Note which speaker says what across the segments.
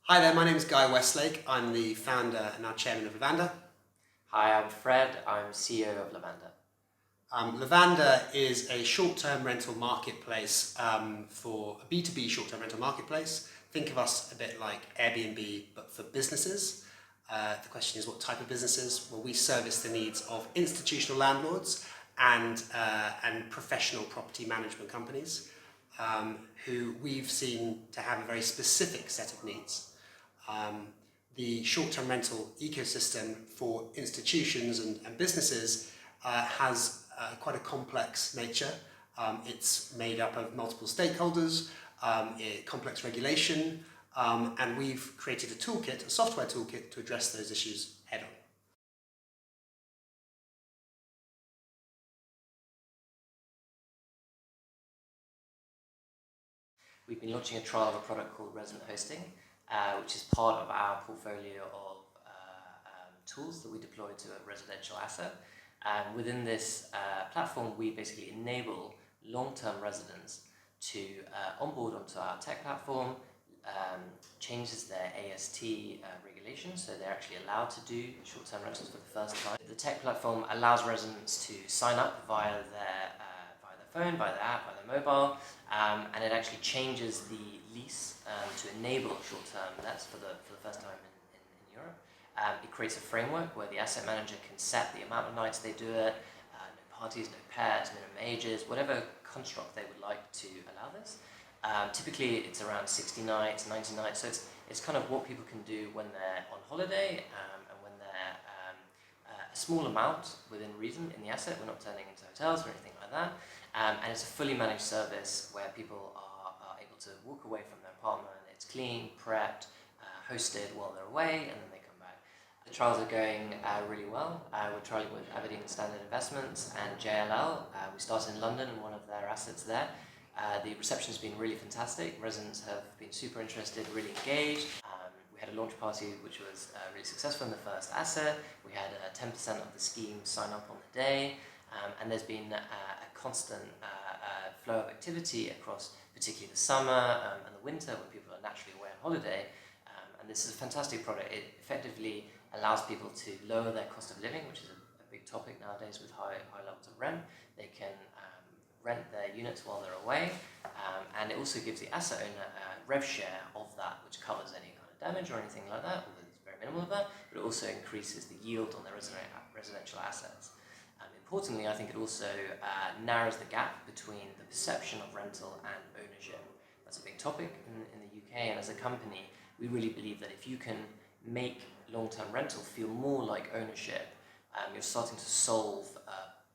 Speaker 1: Hi there, my name is Guy Westlake. I'm the founder and now chairman of Lavanda.
Speaker 2: Hi, I'm Fred. I'm CEO of Lavanda.
Speaker 1: Lavanda is a short-term rental marketplace for a B2B short-term rental marketplace. Think of us a bit like Airbnb, but for businesses. The question is, what type of businesses? Well, we service the needs of institutional landlords and professional property management companies who we've seen to have a very specific set of needs. The short-term rental ecosystem for institutions and businesses has quite a complex nature. It's made up of multiple stakeholders, complex regulation, and we've created a toolkit, a software toolkit, to address those issues head-on.
Speaker 2: We've been launching a trial of a product called Resonant Hosting, which is part of our portfolio of tools that we deploy to a residential asset. Within this platform, we basically enable long-term residents to onboard onto our tech platform, changes their AST regulations, so they're actually allowed to do short-term rentals for the first time. The tech platform allows residents to sign up via their phone, via their app, via their mobile, and it actually changes the lease to enable short-term. That's for the first time in Europe. It creates a framework where the asset manager can set the amount of nights they do it, no parties, no pairs, minimum ages, whatever construct they would like to allow this. Typically it's around 60 nights, 90 nights, so it's kind of what people can do when they're on holiday and when they're a small amount within reason in the asset. We're not turning into hotels or anything like that. And it's a fully managed service where people are able to walk away from their apartment. It's clean, prepped, hosted while they're away, and then they come back. The trials are going really well. We're trialing with Aberdeen Standard Investments and JLL. We started in London in one of their assets there. The reception's been really fantastic. Residents have been super interested, really engaged. We had a launch party which was really successful in the first asset. We had 10% of the scheme sign up on the day. And there's been a constant flow of activity across particularly the summer and the winter when people are naturally away on holiday. And this is a fantastic product. It effectively allows people to lower their cost of living, which is a big topic nowadays with high levels of rent. They can rent their units while they're away, and it also gives the asset owner a rev share of that, which covers any kind of damage or anything like that, although it's very minimal of that, but it also increases the yield on their residential assets. Importantly, I think it also narrows the gap between the perception of rental and ownership. That's a big topic in the UK, and as a company, we really believe that if you can make long-term rental feel more like ownership, you're starting to solve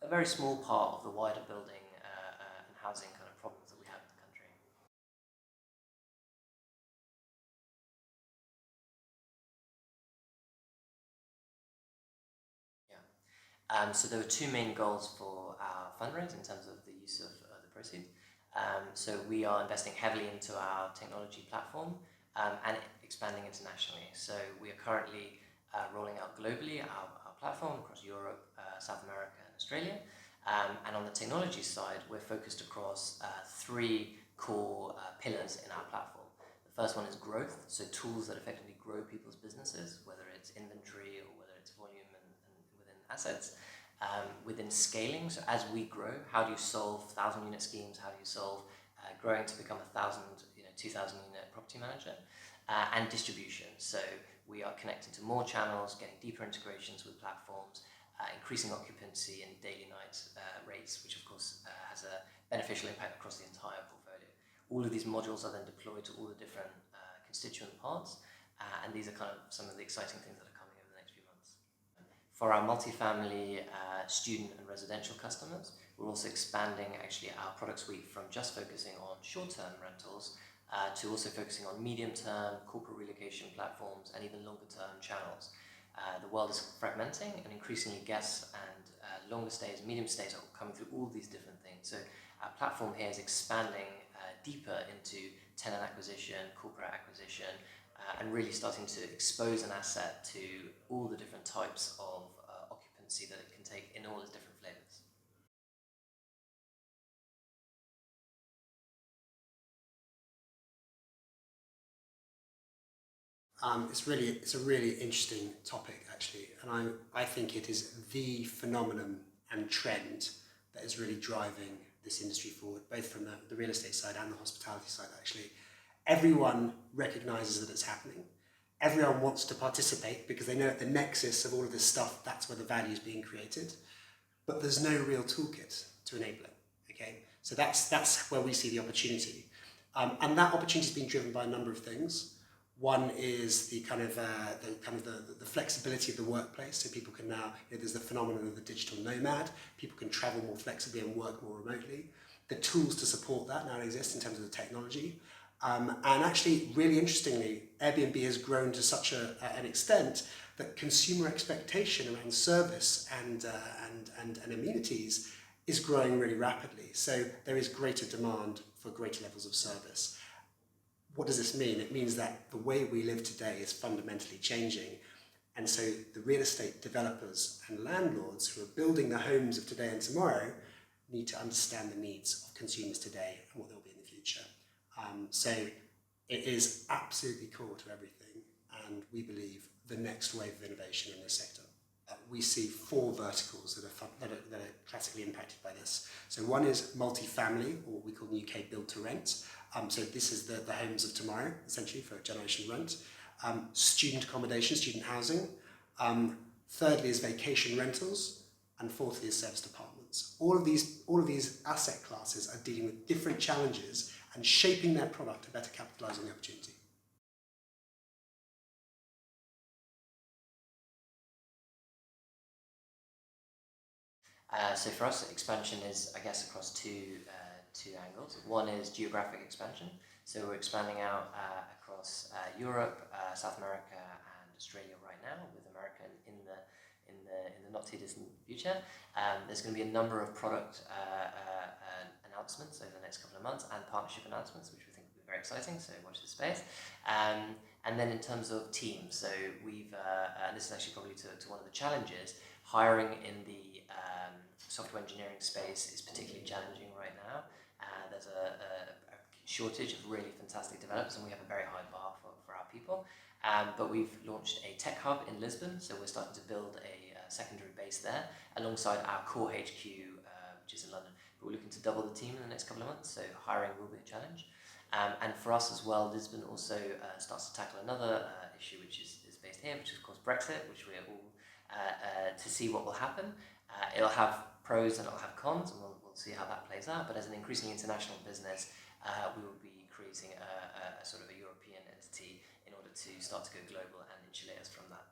Speaker 2: a very small part of the wider building and housing kind of problems that we have in the country. So there were two main goals for our fundraise in terms of the use of the proceeds. So we are investing heavily into our technology platform and expanding internationally. So we are currently rolling out globally our platform across Europe, South America and Australia. And on the technology side, we're focused across three core pillars in our platform. The first one is growth, so tools that effectively grow people's businesses, whether it's inventory or whether it's volume and within assets. Within scaling, so as we grow, how do you solve 1,000 unit schemes? How do you solve growing to become 1,000, 2,000 unit property manager? And distribution, so we are connecting to more channels, getting deeper integrations with platforms, increasing occupancy and daily night rates, which of course has a beneficial impact across the entire portfolio. All of these modules are then deployed to all the different constituent parts, and these are kind of some of the exciting things that are coming over the next few months. For our multifamily student and residential customers, we're also expanding actually our product suite from just focusing on short-term rentals to also focusing on medium-term corporate relocation platforms and even longer-term channels. The world is fragmenting, and increasingly guests and longer stays, medium stays are coming through all these different things. So our platform here is expanding deeper into tenant acquisition, corporate acquisition, and really starting to expose an asset to all the different types of occupancy that it can take in all its different flavors.
Speaker 1: It's a really interesting topic actually, and I think it is the phenomenon and trend that is really driving this industry forward, both from the real estate side and the hospitality side actually. Everyone recognises that it's happening. Everyone wants to participate because they know at the nexus of all of this stuff, that's where the value is being created. But there's no real toolkit to enable it. Okay, so that's where we see the opportunity, and that opportunity is being driven by a number of things. One is the flexibility of the workplace, so people can now, there's the phenomenon of the digital nomad. People can travel more flexibly and work more remotely. The tools to support that now exist in terms of the technology. And actually, really interestingly, Airbnb has grown to such an extent that consumer expectation around service and amenities is growing really rapidly. So there is greater demand for greater levels of service. What does this mean? It means that the way we live today is fundamentally changing. And so the real estate developers and landlords who are building the homes of today and tomorrow need to understand the needs of consumers today and what they'll be in the future. So it is absolutely core to everything, and we believe the next wave of innovation in this sector. We see 4 verticals that are classically impacted by this. So one is multifamily, or what we call in the UK build to rent. So this is the homes of tomorrow, essentially, for generation rent. Student accommodation, student housing. Thirdly is vacation rentals, and fourthly is serviced apartments. All of these asset classes are dealing with different challenges and shaping their product to better capitalise on the opportunity.
Speaker 2: So for us, expansion is, I guess, across two angles. One is geographic expansion. So we're expanding out across Europe, South America, and Australia right now, with America in the not too distant future. There's going to be a number of product announcements over the next couple of months, and partnership announcements, which we think will be very exciting. So watch this space. And then in terms of teams, so we've this is actually probably to one of the challenges. Hiring in the software engineering space is particularly challenging right now. There's a shortage of really fantastic developers, and we have a very high bar for our people. But we've launched a tech hub in Lisbon, so we're starting to build a secondary base there alongside our core HQ, which is in London. But we're looking to double the team in the next couple of months, so hiring will be a challenge. And for us as well, Lisbon also starts to tackle another issue, which is based here, which is of course Brexit, which we are all to see what will happen. It'll have pros and it'll have cons, and we'll see how that plays out. But as an increasingly international business, we will be creating a sort of a European entity in order to start to go global and insulate us from that